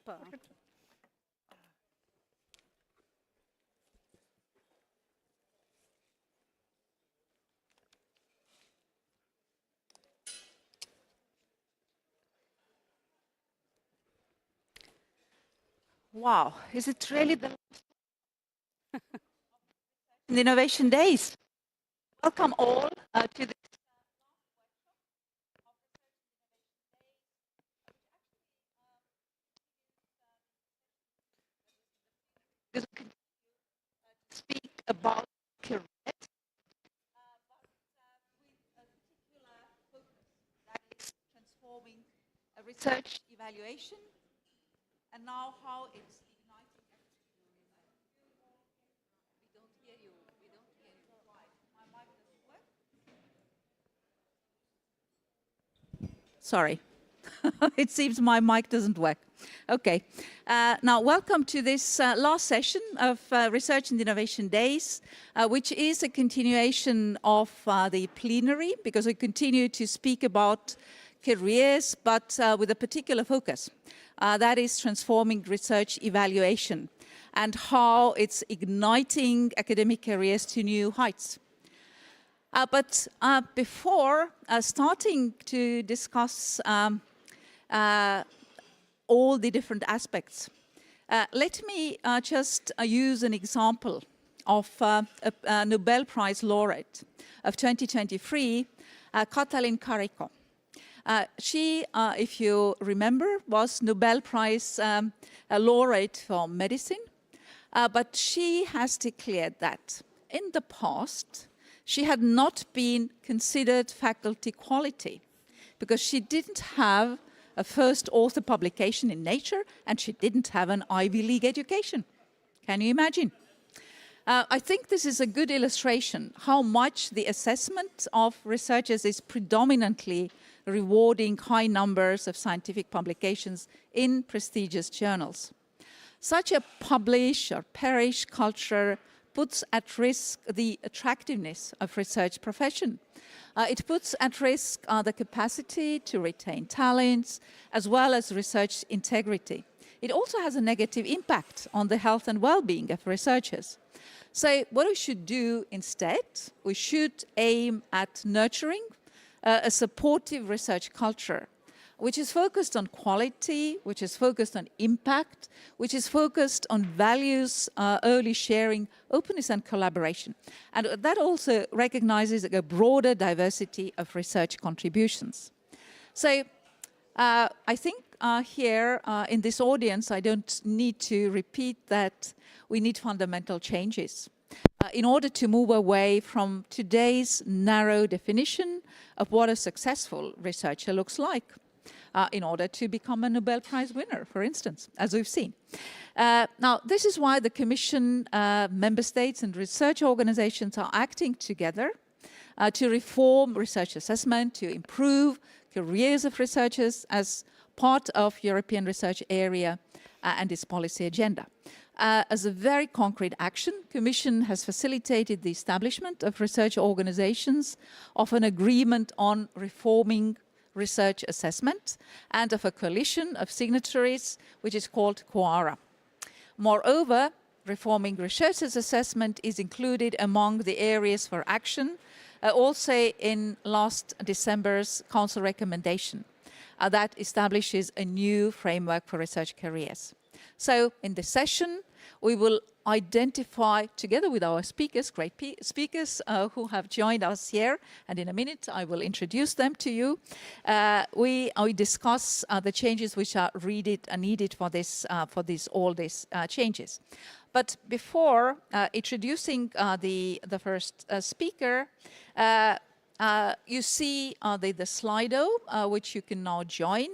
Super. Wow, is it really the Innovation Days? Welcome all to this. Speak about careers, but with a particular focus that is transforming a research evaluation and now how it's igniting. We don't hear you. We don't hear you. Why? My mic doesn't work. Sorry. It seems my mic doesn't work. Okay. Now, welcome to this last session of Research and Innovation Days, which is a continuation of the plenary, because we continue to speak about careers, but with a particular focus. That is transforming research evaluation and how it's igniting academic careers to new heights. But before starting to discuss all the different aspects, let me just use an example of a Nobel Prize laureate of 2023, Katalin Karikó. She, if you remember, was Nobel Prize laureate for medicine, but she has declared that in the past, she had not been considered faculty quality because she didn't have a first author publication in Nature and she didn't have an Ivy League education. Can you imagine? I think this is a good illustration how much the assessment of researchers is predominantly rewarding high numbers of scientific publications in prestigious journals. Such a publish or perish culture puts at risk the attractiveness of research profession. It puts at risk the capacity to retain talents as well as research integrity. It also has a negative impact on the health and well-being of researchers. So what we should do instead, we should aim at nurturing a supportive research culture, which is focused on quality, which is focused on impact, which is focused on values, early sharing, openness and collaboration. And that also recognizes a broader diversity of research contributions. So I think here in this audience, I don't need to repeat that we need fundamental changes in order to move away from today's narrow definition of what a successful researcher looks like. In order to become a Nobel Prize winner, for instance, as we've seen. Now, this is why the Commission, member states and research organizations are acting together to reform research assessment, to improve careers of researchers as part of European research area and its policy agenda. As a very concrete action, Commission has facilitated the establishment of research organizations of an agreement on reforming research assessment and of a coalition of signatories, which is called QUARA. Moreover, reforming researchers' assessment is included among the areas for action, also in last December's Council recommendation that establishes a new framework for research careers. So in this session, we will identify, together with our speakers, great speakers who have joined us here, and in a minute I will introduce them to you. We discuss the changes which are needed for all these changes. But before introducing the first speaker, you see the Slido, which you can now join.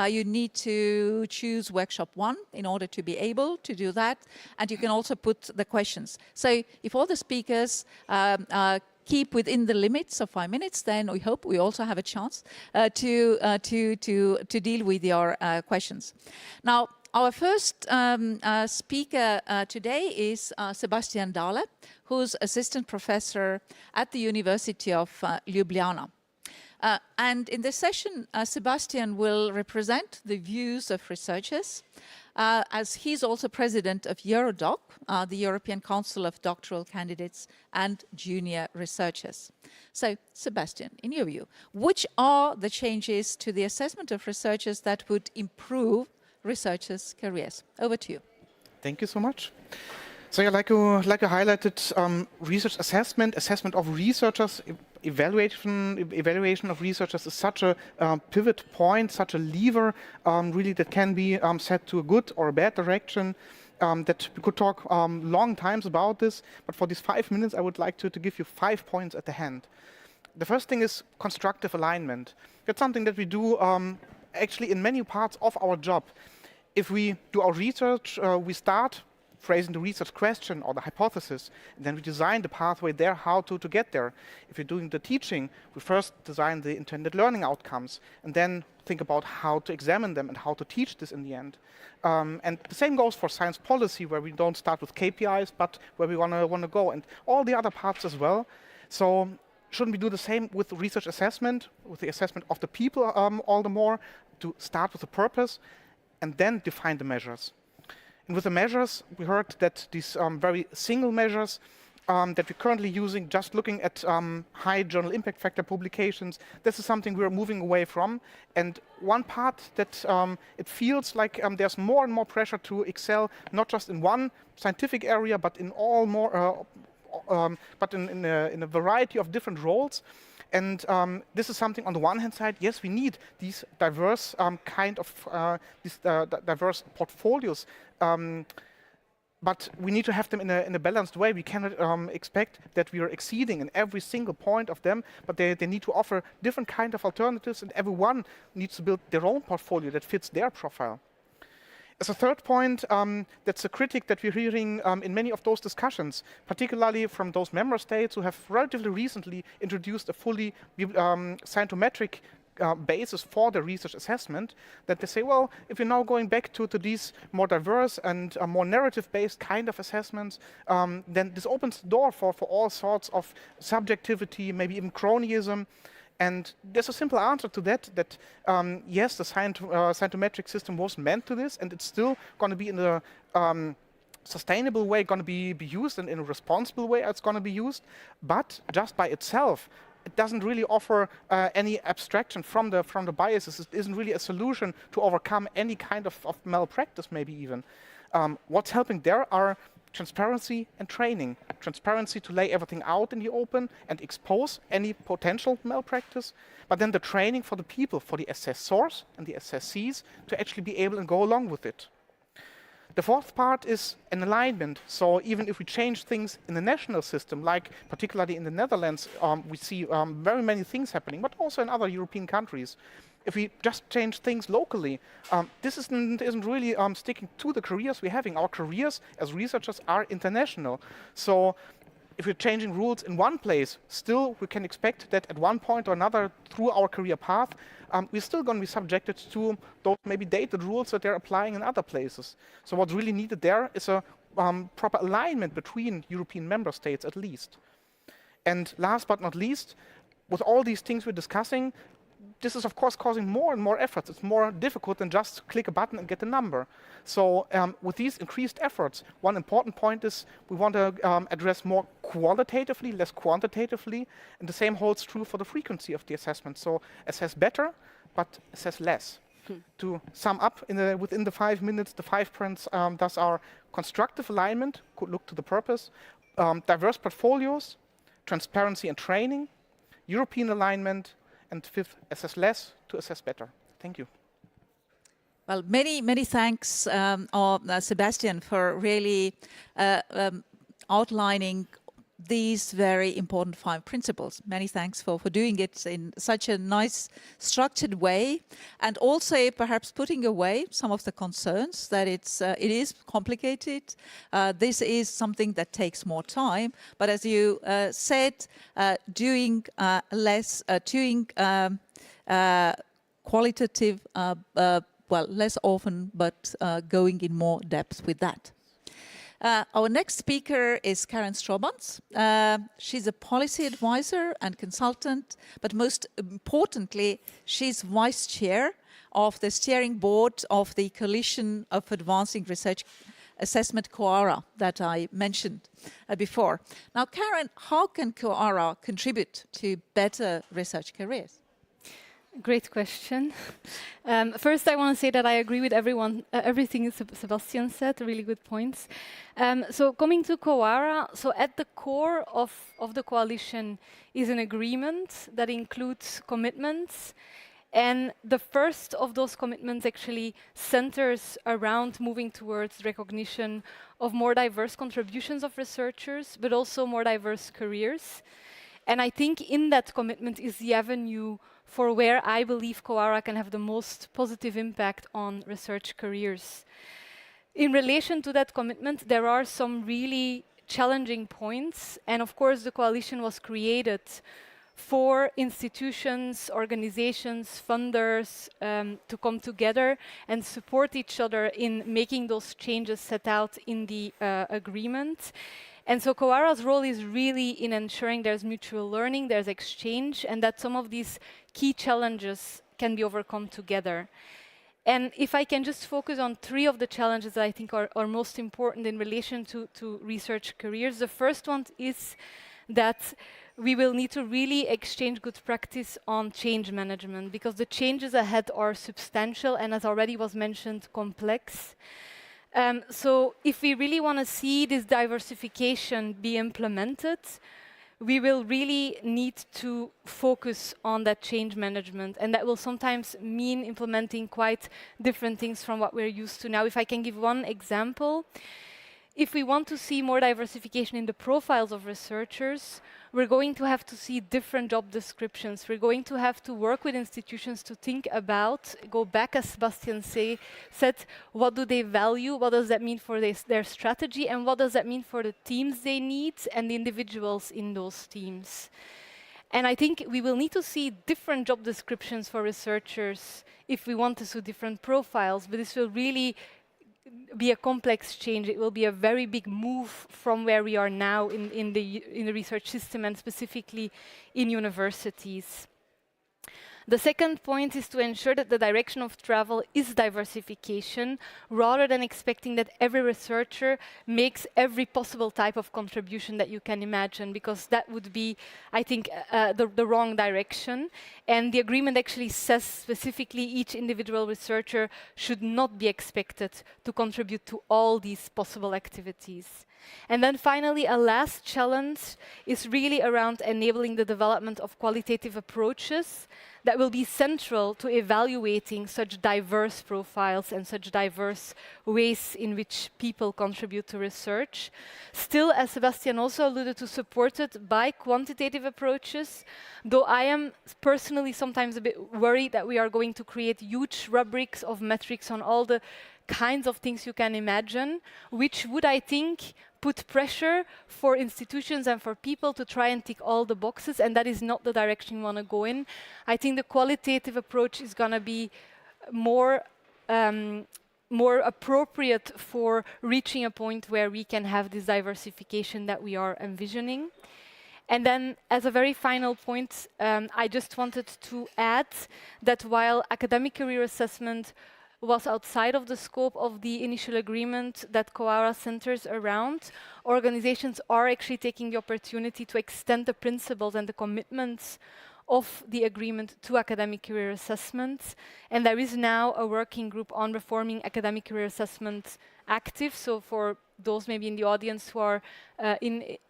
You need to choose workshop 1 in order to be able to do that. And you can also put the questions. So if all the speakers keep within the limits of 5 minutes, then we hope we also have a chance to deal with your questions. Now, our first speaker today is Sebastian Dahle, who's assistant professor at the University of Ljubljana. And in this session, Sebastian will represent the views of researchers, as he's also president of EuroDoc, the European Council of Doctoral Candidates and Junior Researchers. So, Sebastian, in your view, which are the changes to the assessment of researchers that would improve researchers' careers? Over to you. Thank you so much. So, yeah, like you highlighted, research assessment of researchers, evaluation of researchers is such a pivot point, such a lever, really, that can be set to a good or a bad direction. That we could talk long times about this, but for these 5 minutes, I would like to give you 5 points at the hand. The first thing is constructive alignment. That's something that we do actually in many parts of our job. If we do our research, we start phrasing the research question or the hypothesis, and then we design the pathway there, how to get there. If you're doing the teaching, we first design the intended learning outcomes, and then think about how to examine them and how to teach this in the end. And the same goes for science policy, where we don't start with KPIs, but where we want to go, and all the other parts as well. So shouldn't we do the same with research assessment, with the assessment of the people all the more, to start with the purpose and then define the measures? And with the measures, we heard that these very single measures that we're currently using, just looking at high journal impact factor publications, this is something we're moving away from. And one part that it feels like there's more and more pressure to excel, not just in one scientific area, but in all more, but in a variety of different roles. And this is something, on the one hand side, yes, we need these diverse diverse portfolios, but we need to have them in a balanced way. We cannot expect that we are exceeding in every single point of them, but they need to offer different kind of alternatives, and everyone needs to build their own portfolio that fits their profile. As a third point, that's a critique that we're hearing in many of those discussions, particularly from those member states who have relatively recently introduced a fully scientometric basis for the research assessment, that they say, well, if you're now going back to these more diverse and more narrative-based kind of assessments, then this opens the door for all sorts of subjectivity, maybe even cronyism. And there's a simple answer to that, yes, the scientometric system was meant to this, and it's still going to be in a sustainable way, going to be used, and in a responsible way it's going to be used. But just by itself, it doesn't really offer any abstraction from the biases. It isn't really a solution to overcome any kind of malpractice, maybe even. What's helping there are transparency and training. Transparency to lay everything out in the open and expose any potential malpractice, but then the training for the people, for the assessors and the assessees, to actually be able to go along with it. The fourth part is an alignment. So even if we change things in the national system, like particularly in the Netherlands, we see very many things happening, but also in other European countries. If we just change things locally, this isn't really sticking to the careers we're having. Our careers as researchers are international. So if we're changing rules in one place, still we can expect that at one point or another through our career path, we're still going to be subjected to those maybe dated rules that they're applying in other places. So what's really needed there is a proper alignment between European member states at least. And last but not least, with all these things we're discussing, this is of course causing more and more efforts. It's more difficult than just click a button and get a number. So with these increased efforts, one important point is we want to address more qualitatively, less quantitatively, and the same holds true for the frequency of the assessment. So assess better, but assess less. To sum up within the 5 minutes, the 5 points thus are constructive alignment, could look to the purpose, diverse portfolios, transparency and training, European alignment, and fifth, assess less to assess better. Thank you. Well, many thanks, Sebastian, for really outlining these very important 5 principles. Many thanks for doing it in such a nice, structured way, and also perhaps putting away some of the concerns that it is complicated. This is something that takes more time, but as you said, doing less, doing qualitative, well, less often, but going in more depth with that. Our next speaker is Karen Strobans. She's a policy advisor and consultant, but most importantly, she's vice chair of the steering board of the Coalition of Advancing Research Assessment, COARA, that I mentioned before. Now, Karen, how can COARA contribute to better research careers? Great question. First, I want to say that I agree with everything Sebastian said, really good points. So coming to COARA, so at the core of the coalition is an agreement that includes commitments. And the first of those commitments actually centers around moving towards recognition of more diverse contributions of researchers, but also more diverse careers. And I think in that commitment is the avenue for where I believe COARA can have the most positive impact on research careers. In relation to that commitment, there are some really challenging points. And of course, the coalition was created for institutions, organizations, funders to come together and support each other in making those changes set out in the agreement. And so COARA's role is really in ensuring there's mutual learning, there's exchange, and that some of these key challenges can be overcome together. And if I can just focus on 3 of the challenges that I think are most important in relation to research careers. The first one is that we will need to really exchange good practice on change management, because the changes ahead are substantial and, as already was mentioned, complex. So if we really want to see this diversification be implemented, we will really need to focus on that change management. And that will sometimes mean implementing quite different things from what we're used to now. If I can give one example, if we want to see more diversification in the profiles of researchers, we're going to have to see different job descriptions. We're going to have to work with institutions to think about, go back, as Sebastian said, what do they value, what does that mean for their strategy, and what does that mean for the teams they need and the individuals in those teams. And I think we will need to see different job descriptions for researchers if we want to see different profiles, but this will really be a complex change. It will be a very big move from where we are now in the research system, and specifically in universities. The second point is to ensure that the direction of travel is diversification, rather than expecting that every researcher makes every possible type of contribution that you can imagine, because that would be, I think, the wrong direction. And the agreement actually says specifically each individual researcher should not be expected to contribute to all these possible activities. And then finally, a last challenge is really around enabling the development of qualitative approaches that will be central to evaluating such diverse profiles and such diverse ways in which people contribute to research. Still, as Sebastian also alluded to, supported by quantitative approaches, though I am personally sometimes a bit worried that we are going to create huge rubrics of metrics on all the kinds of things you can imagine, which would, I think, put pressure for institutions and for people to try and tick all the boxes, and that is not the direction we want to go in. I think the qualitative approach is going to be more appropriate for reaching a point where we can have this diversification that we are envisioning. And then, as a very final point, I just wanted to add that while academic career assessment was outside of the scope of the initial agreement that COARA centers around, organizations are actually taking the opportunity to extend the principles and the commitments of the agreement to academic career assessment. And there is now a working group on reforming academic career assessment active. So for those maybe in the audience who are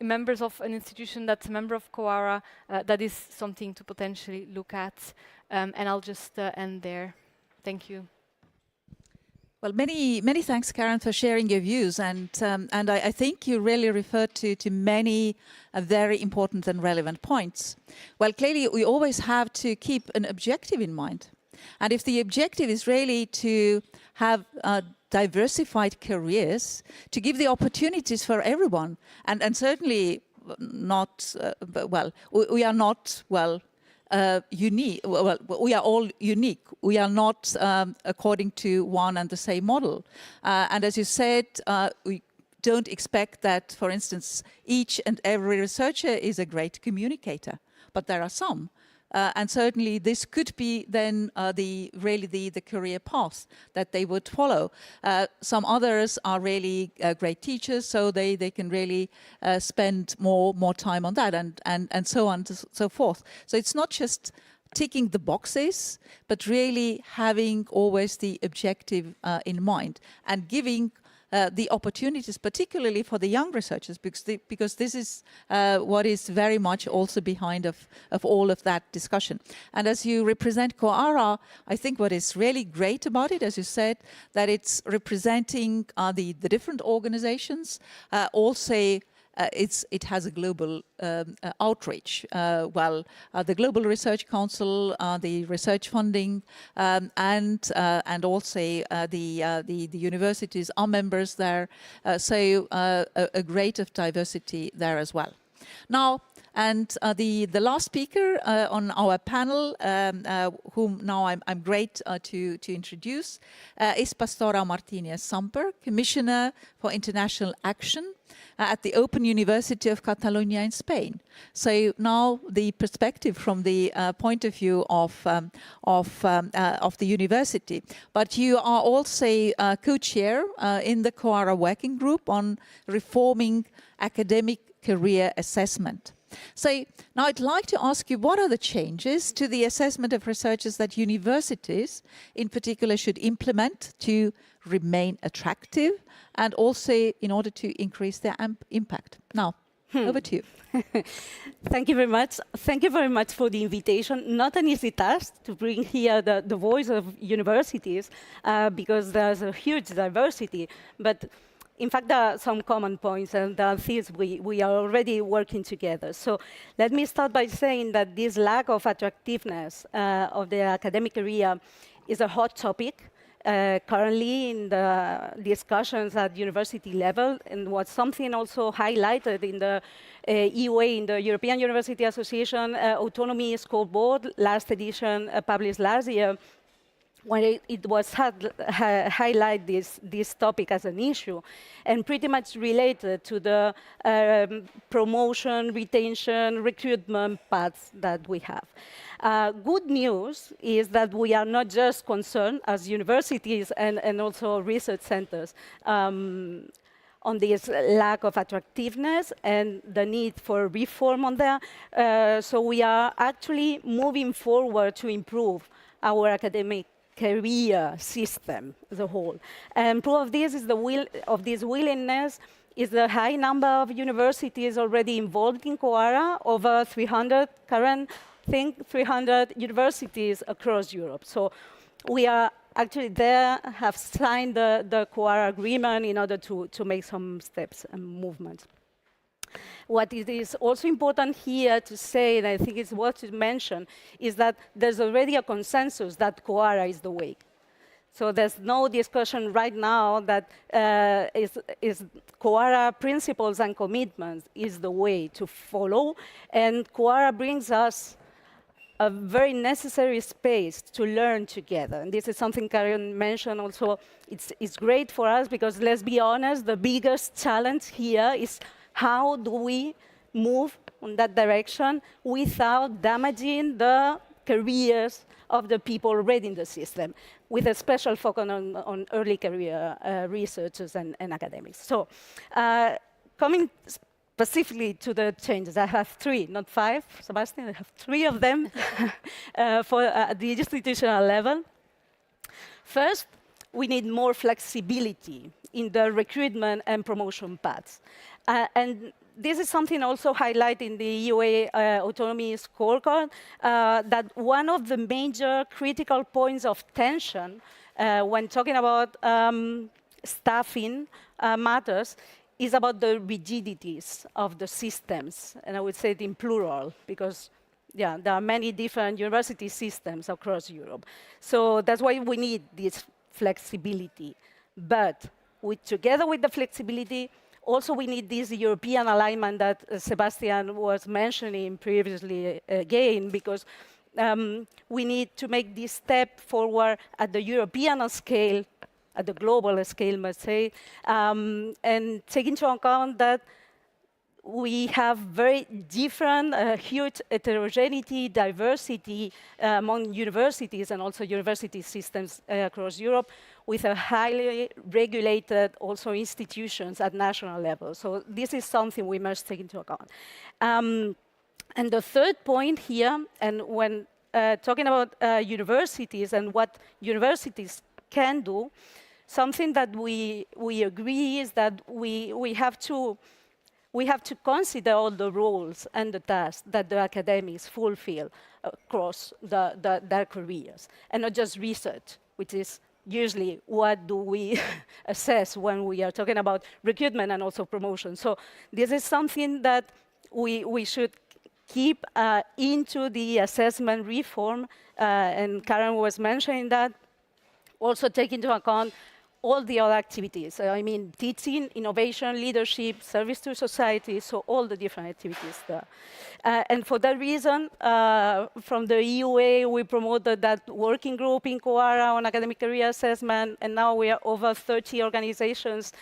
members of an institution that's a member of COARA, that is something to potentially look at. And I'll just end there. Thank you. Well, many thanks, Karen, for sharing your views, and I think you really referred to many very important and relevant points. Well, clearly, we always have to keep an objective in mind, and if the objective is really to have diversified careers, to give the opportunities for everyone, and certainly not we are not unique. Well, we are all unique. We are not according to one and the same model. And as you said, don't expect that, for instance, each and every researcher is a great communicator, but there are some. And certainly this could be then the career path that they would follow. Some others are really great teachers, so they can really spend more time on that, and so on and so forth. So it's not just ticking the boxes, but really having always the objective in mind and giving the opportunities, particularly for the young researchers, because this is what is very much also behind of all of that discussion. And as you represent COARA, I think what is really great about it, as you said, that it's representing the different organizations, also it has a global outreach. The Global Research Council, the research funding, and also the universities are members there. So a great of diversity there as well. Now, and the last speaker on our panel, whom now I'm great to introduce, is Pastora Martinez Samper, Commissioner for International Action at the Open University of Catalonia in Spain. So now the perspective from the point of view of the university, but you are also co-chair in the COARA working group on reforming academic career assessment. So now I'd like to ask you, what are the changes to the assessment of researchers that universities in particular should implement to remain attractive and also in order to increase their impact? Now, over to you. Thank you very much. Thank you very much for the invitation. Not an easy task to bring here the voice of universities because there's a huge diversity. But in fact, there are some common points and there are things we are already working together. So let me start by saying that this lack of attractiveness of the academic career is a hot topic currently in the discussions at university level, and was something also highlighted in the EUA, in the European University Association Autonomy Scoreboard, last edition published last year, when it was highlight this topic as an issue, and pretty much related to the promotion, retention, recruitment paths that we have. Good news is that we are not just concerned as universities and also research centers on this lack of attractiveness and the need for reform on there. So we are actually moving forward to improve our academic career system as a whole. And proof of this is this willingness is the high number of universities already involved in COARA, over 300 current, 300 universities across Europe. So we are actually there, have signed the COARA agreement in order to make some steps and movements. What it is also important here to say, and I think it's worth to mention, is that there's already a consensus that COARA is the way. So there's no discussion right now that is COARA principles and commitments is the way to follow. And COARA brings us a very necessary space to learn together. And this is something Karen mentioned also. It's great for us because, let's be honest, the biggest challenge here is how do we move in that direction without damaging the careers of the people already in the system, with a special focus on early career researchers and academics. So coming specifically to the changes, I have 3, not 5, Sebastian, I have 3 of them for the institutional level. First, we need more flexibility in the recruitment and promotion paths. And this is something also highlighted in the EUA autonomy scorecard, that one of the major critical points of tension when talking about staffing matters is about the rigidities of the systems. And I would say it in plural, because there are many different university systems across Europe. So that's why we need this flexibility. But together with the flexibility, also we need this European alignment that Sebastian was mentioning previously again, because we need to make this step forward at the European scale at the global scale, must say, and take into account that we have very different, huge heterogeneity, diversity among universities and also university systems across Europe, with a highly regulated also institutions at national level. So this is something we must take into account. And the third point here, and when talking about universities and what universities can do, something that we agree is that we have to consider all the roles and the tasks that the academics fulfill across their careers, and not just research, which is usually what do we assess when we are talking about recruitment and also promotion. So this is something that we should keep into the assessment reform, and Karen was mentioning that, also take into account all the other activities. I mean, teaching, innovation, leadership, service to society, so all the different activities there. And for that reason, from the EUA, we promoted that working group in Coara on academic career assessment, and now we are over 30 organizations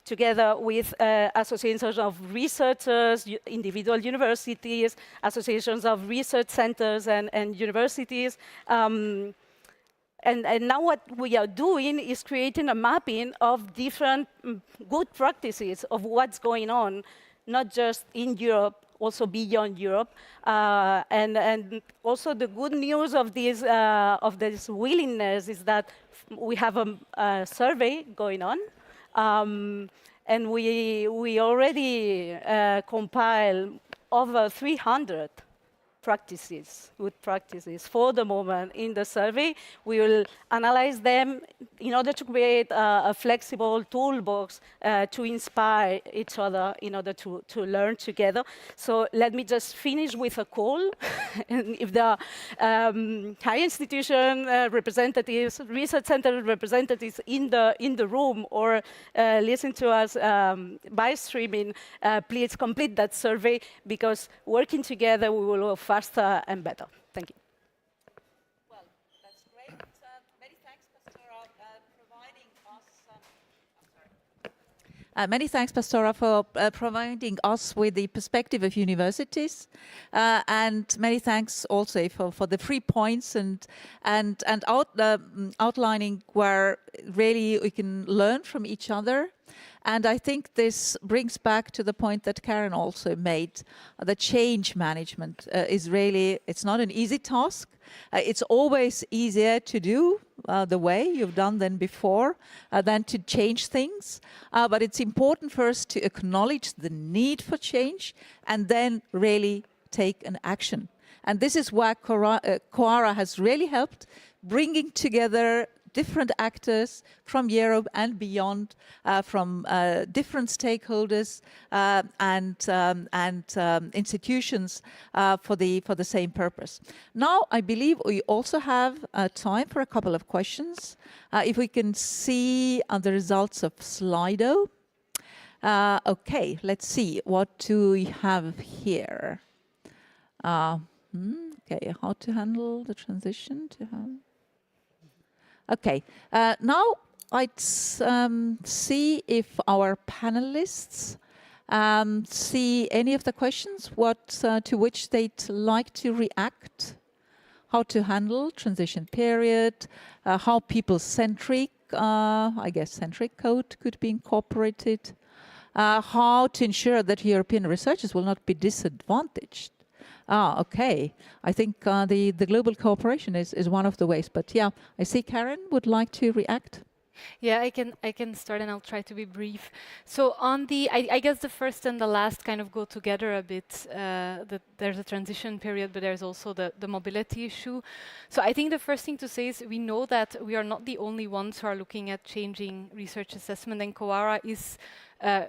together with associations of researchers, individual universities, associations of research centers and universities. And now what we are doing is creating a mapping of different good practices of what's going on, not just in Europe, also beyond Europe. And also the good news of this willingness is that we have a survey going on. And we already compile over 300 practices, good practices for the moment in the survey. We will analyze them in order to create a flexible toolbox to inspire each other in order to learn together. So let me just finish with a call. And if there are higher institution representatives, research center representatives in the room or listen to us by streaming, please complete that survey, because working together we will go faster and better. Thank you. Well, that's great. Many thanks, Pastora, many thanks, Pastora, for providing us with the perspective of universities, and many thanks also for the 3 points and outlining where really we can learn from each other. And I think this brings back to the point that Karen also made. The change management is really, it's not an easy task. It's always easier to do the way you've done than before, than to change things. But it's important first to acknowledge the need for change and then really take an action. And this is where Coara has really helped, bringing together different actors from Europe and beyond, from different stakeholders and institutions for the same purpose. Now, I believe we also have time for a couple of questions. If we can see the results of Slido. Okay, let's see. What do we have here? Okay, how to handle the transition to have... Okay, now I'd see if our panelists see any of the questions, to which they'd like to react, how to handle transition period, how people-centric, I guess centric code could be incorporated, how to ensure that European researchers will not be disadvantaged. Okay. I think the global cooperation is one of the ways. But yeah, I see Karen would like to react. Yeah, I can start, and I'll try to be brief. So on the, I guess the first and the last kind of go together a bit. That there's a transition period, but there's also the mobility issue. So I think the first thing to say is we know that we are not the only ones who are looking at changing research assessment, and Coara is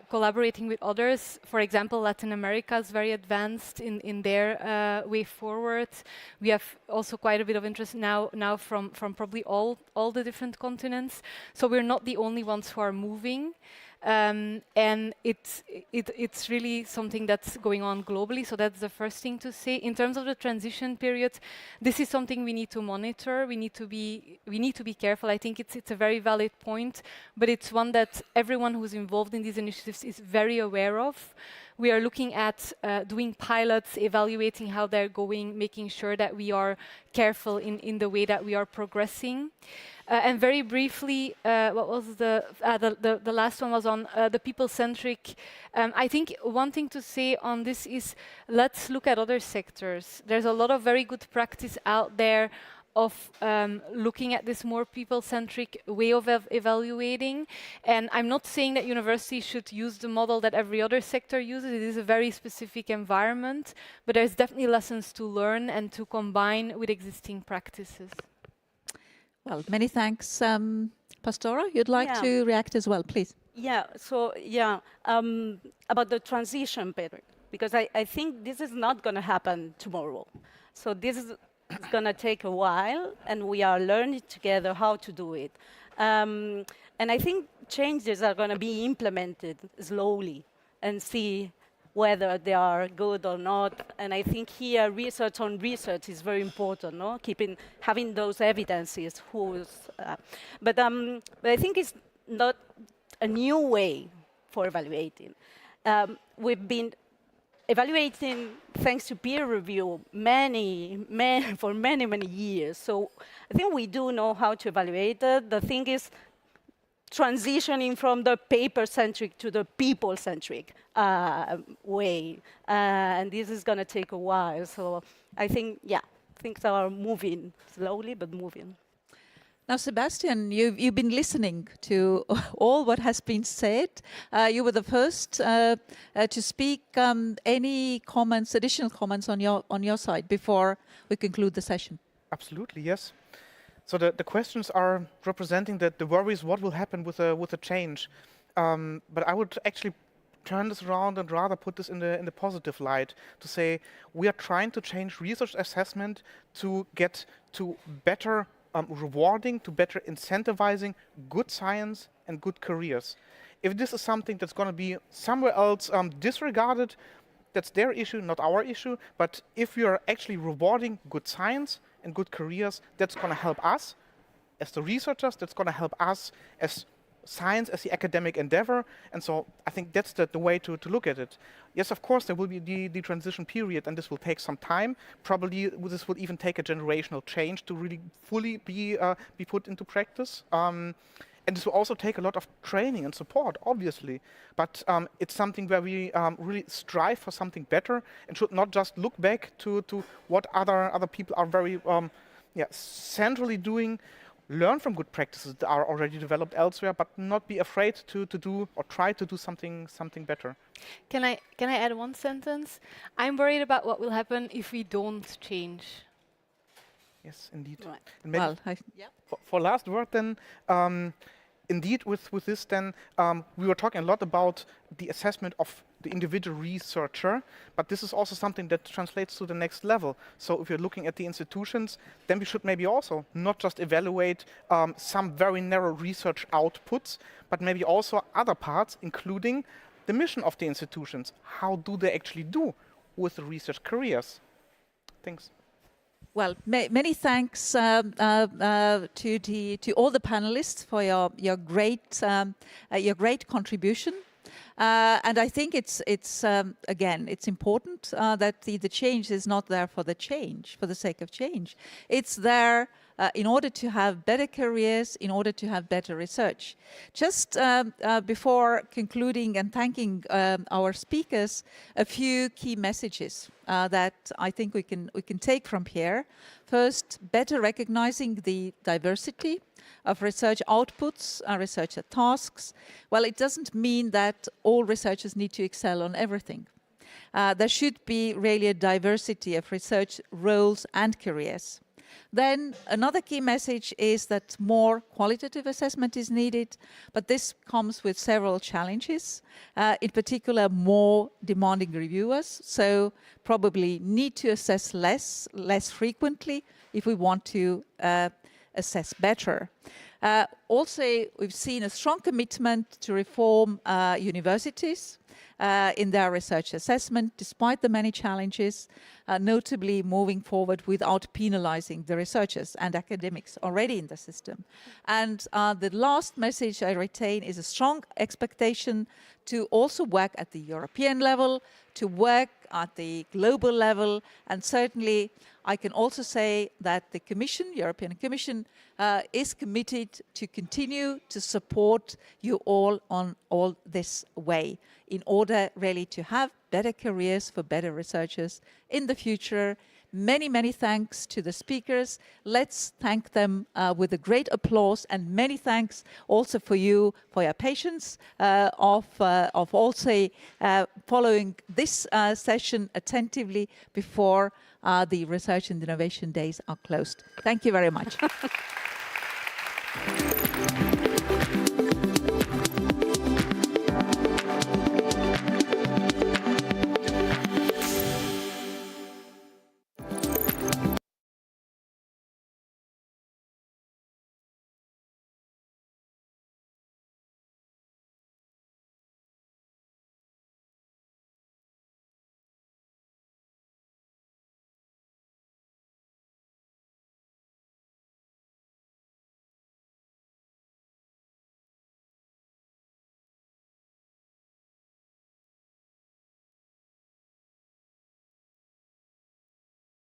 collaborating with others. For example, Latin America is very advanced in their way forward. We have also quite a bit of interest now from probably all the different continents. So we're not the only ones who are moving. And it's really something that's going on globally. So that's the first thing to say. In terms of the transition period, this is something we need to monitor. We need to be careful. I think it's a very valid point, but it's one that everyone who's involved in these initiatives is very aware of. We are looking at doing pilots, evaluating how they're going, making sure that we are careful in the way that we are progressing. And very briefly, what was the last one was on the people-centric. I think one thing to say on this is let's look at other sectors. There's a lot of very good practice out there of looking at this more people-centric way of evaluating. And I'm not saying that universities should use the model that every other sector uses. It is a very specific environment, but there's definitely lessons to learn and to combine with existing practices. Well, many thanks. Pastora, you'd like to react as well, please. Yeah, so about the transition period, because I think this is not going to happen tomorrow. So this is it's going to take a while, and we are learning together how to do it. And I think changes are going to be implemented slowly and see whether they are good or not. And I think here research on research is very important, no? Having those evidences. But I think it's not a new way for evaluating. We've been evaluating, thanks to peer review, for many years. So I think we do know how to evaluate it. The thing is transitioning from the paper-centric to the people-centric way. And this is going to take a while. So I think, things are moving, slowly, but moving. Now, Sebastian, you've been listening to all what has been said. You were the first to speak. Any comments, additional comments on your side before we conclude the session? Absolutely, yes. So the questions are representing the worries, what will happen with a change. But I would actually turn this around and rather put this in the positive light, to say we are trying to change research assessment to get to better rewarding, to better incentivizing good science and good careers. If this is something that's going to be somewhere else disregarded, that's their issue, not our issue. But if we are actually rewarding good science and good careers, that's going to help us as the researchers, that's going to help us as science, as the academic endeavor. And so I think that's the way to look at it. Yes, of course, there will be the transition period, and this will take some time. Probably this will even take a generational change to really fully be put into practice. And this will also take a lot of training and support, obviously. But it's something where we really strive for something better and should not just look back to what other people are very centrally doing. Learn from good practices that are already developed elsewhere, but not be afraid to do or try to do something better. Can I add one sentence? I'm worried about what will happen if we don't change. Yes, indeed. Right. And maybe for last word then, indeed with this then, we were talking a lot about the assessment of the individual researcher, but this is also something that translates to the next level. So if you're looking at the institutions, then we should maybe also not just evaluate some very narrow research outputs, but maybe also other parts, including the mission of the institutions. How do they actually do with the research careers? Thanks. Well, many thanks to all the panelists for your great contribution. And I think it's again, it's important that the change is not there for the sake of change. It's there in order to have better careers, in order to have better research. Just before concluding and thanking our speakers, a few key messages that I think we can take from here. First, better recognizing the diversity of research outputs, researcher tasks. Well, it doesn't mean that all researchers need to excel on everything. There should be really a diversity of research roles and careers. Then another key message is that more qualitative assessment is needed, but this comes with several challenges, in particular more demanding reviewers, so probably need to assess less frequently if we want to assess better. Also, we've seen a strong commitment to reform universities in their research assessment, despite the many challenges, notably moving forward without penalizing the researchers and academics already in the system. And the last message I retain is a strong expectation to also work at the European level, to work at the global level, and certainly I can also say that the Commission, European Commission, is committed to continue to support you all on all this way in order really to have better careers for better researchers in the future. Many, many thanks to the speakers. Let's thank them with a great applause, and many thanks also for you, for your patience of also following this session attentively before the Research and Innovation Days are closed. Thank you very much.